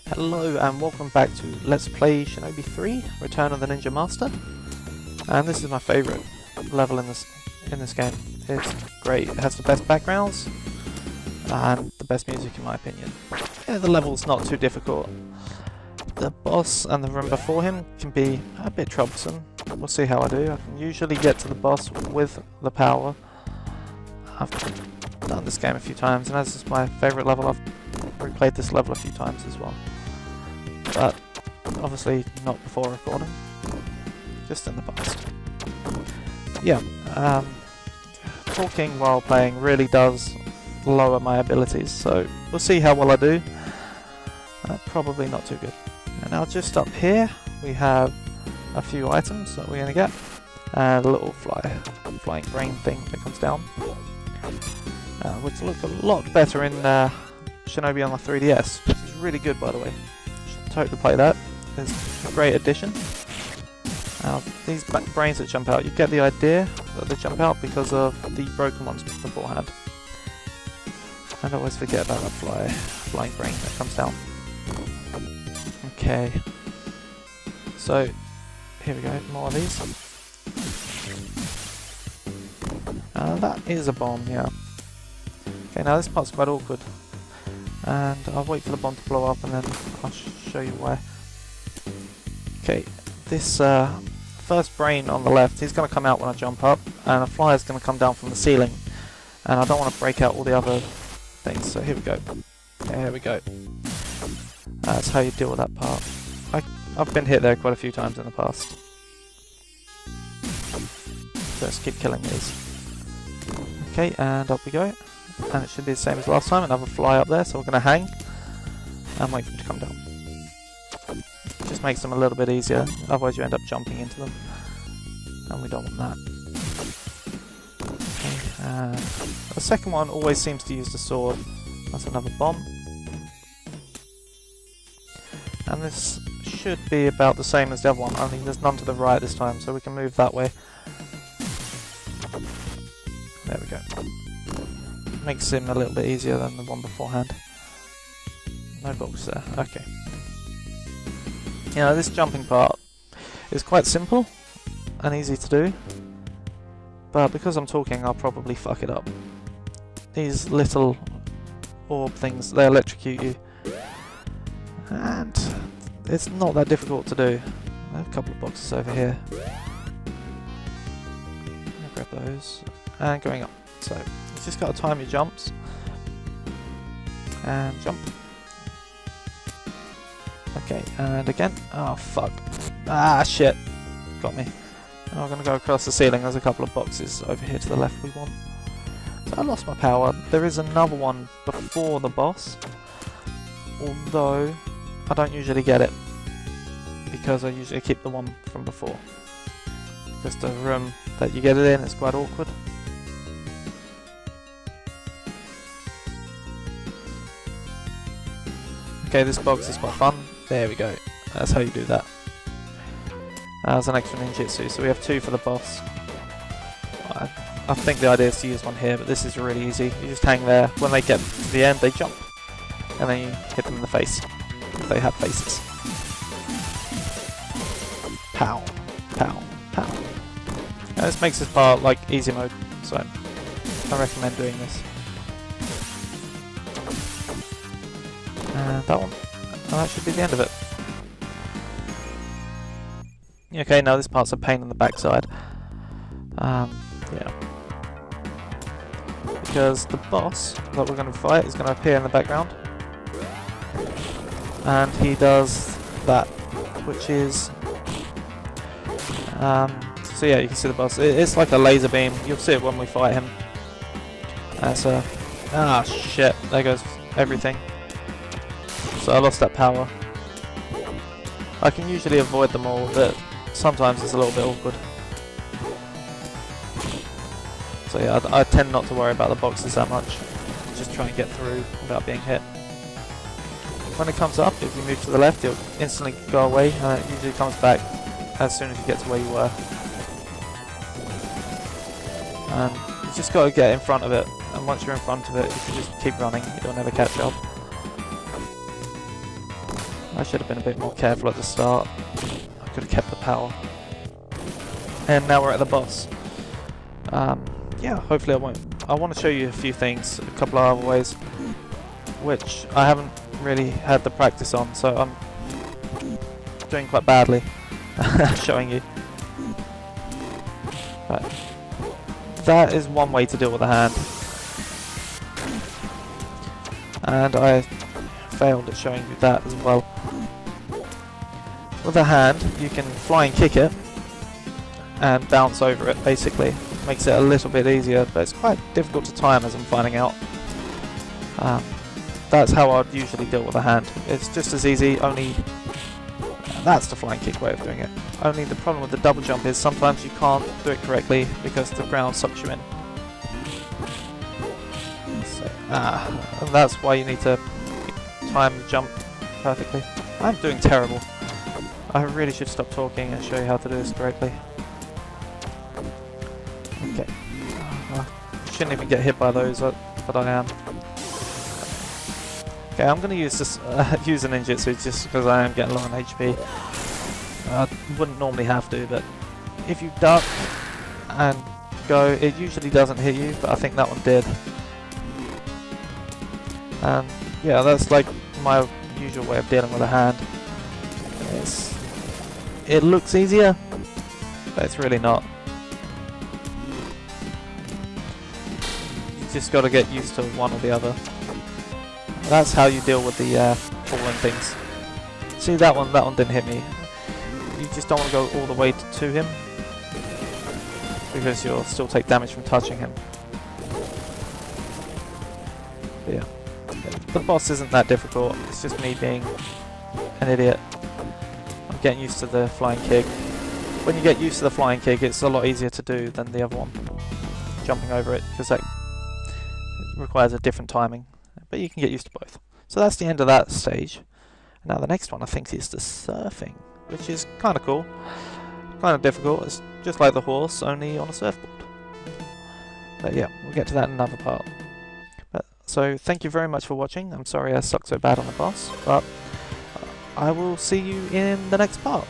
Hello and welcome back to Let's Play Shonobi 3, Return of the Ninja Master. And this is my favourite level in this game. It's great, it has the best backgrounds and the best music in my opinion. Yeah, the level's not too difficult. The boss and the room before him can be a bit troublesome. We'll see how I do. I can usually get to the boss with the power. I've done this game a few times, and as this is my favourite level, I've replayed this level a few times as well. But obviously not before recording, just in the past. Yeah, talking while playing really does lower my abilities, so we'll see how well I do. Probably not too good. And now just up here we have a few items that we're going to get, and a little flying brain thing that comes down, which look a lot better in Shonobi on the 3DS, which is really good by the way. Should totally play that. It's a great addition. These brains that jump out, you get the idea that they jump out because of the broken ones beforehand. And I always forget about that flying brain that comes down. Okay. So, here we go, more of these. That is a bomb, yeah. Okay, now this part's quite awkward. And I'll wait for the bomb to blow up and then I'll show you why. Okay, this first brain on the left, he's going to come out when I jump up, and a flyer's going to come down from the ceiling. And I don't want to break out all the other things, so here we go. There we go. That's how you deal with that part. I've been hit there quite a few times in the past. So let's keep killing these. Okay, and up we go. And it should be the same as last time, another fly up there, so we're going to hang and wait for them to come down. It just makes them a little bit easier, otherwise you end up jumping into them, and we don't want that. Okay, the second one always seems to use the sword. That's another bomb. And this should be about the same as the other one. I think there's none to the right this time, so we can move that way. There we go. Makes him a little bit easier than the one beforehand. No box there, okay. You know, this jumping part is quite simple and easy to do, but because I'm talking I'll probably fuck it up. These little orb things, they electrocute you, and it's not that difficult to do. I have a couple of boxes over here. I'll grab those, and going up. So, you've just got to time your jumps, and jump. Okay, and again. Oh fuck. Ah shit. Got me. Now I'm going to go across the ceiling. There's a couple of boxes over here to the left we want. So I lost my power. There is another one before the boss, although I don't usually get it because I usually keep the one from before. Just the room that you get it in is quite awkward. Okay, this box is quite fun. There we go. That's how you do that. There's an extra ninjutsu, so we have two for the boss. I think the idea is to use one here, but this is really easy. You just hang there. When they get to the end, they jump. And then you hit them in the face, if they have faces. Pow. Pow. Pow. Now this makes this part like easy mode, so I recommend doing this. And that one. And that should be the end of it. Okay, now this part's a pain in the backside. Yeah. Because the boss that we're going to fight is going to appear in the background. And he does that, which is... so yeah, you can see the boss. It's like a laser beam. You'll see it when we fight him. So... ah, shit. There goes everything. So I lost that power. I can usually avoid them all, but sometimes it's a little bit awkward. So yeah, I tend not to worry about the boxes that much. Just try and get through without being hit. When it comes up, if you move to the left, it'll instantly go away, and it usually comes back as soon as you get to where you were. And you just got to get in front of it, and once you're in front of it, you can just keep running, it'll never catch up. I should have been a bit more careful at the start. I could have kept the power. And now we're at the boss. Yeah, hopefully I won't. I want to show you a few things, a couple of other ways, which I haven't really had the practice on, so I'm doing quite badly showing you. But that is one way to deal with a hand. And I failed at showing you that as well. With a hand, you can fly and kick it and bounce over it, basically. Makes it a little bit easier, but it's quite difficult to time, as I'm finding out. That's how I'd usually deal with a hand. It's just as easy, only that's the flying kick way of doing it. Only the problem with the double jump is sometimes you can't do it correctly because the ground sucks you in. So, and that's why you need to time the jump perfectly. I'm doing terrible. I really should stop talking and show you how to do this correctly. Okay. I shouldn't even get hit by those, but I am. Okay, I'm going to use this, use a ninjutsu just because I am getting low on HP. I wouldn't normally have to, but if you duck and go, it usually doesn't hit you, but I think that one did. And yeah, that's like my usual way of dealing with a hand. It looks easier, but it's really not. You just got to get used to one or the other. That's how you deal with the falling things. See, that one didn't hit me. You just don't want to go all the way to him, because you'll still take damage from touching him. But yeah, the boss isn't that difficult, it's just me being an idiot. I'm getting used to the flying kick. When you get used to the flying kick, it's a lot easier to do than the other one. Jumping over it, because that requires a different timing. But you can get used to both. So that's the end of that stage. Now the next one I think is the surfing, which is kind of cool. Kind of difficult. It's just like the horse, only on a surfboard. But yeah, we'll get to that in another part. So thank you very much for watching. I'm sorry I sucked so bad on the boss, but I will see you in the next part.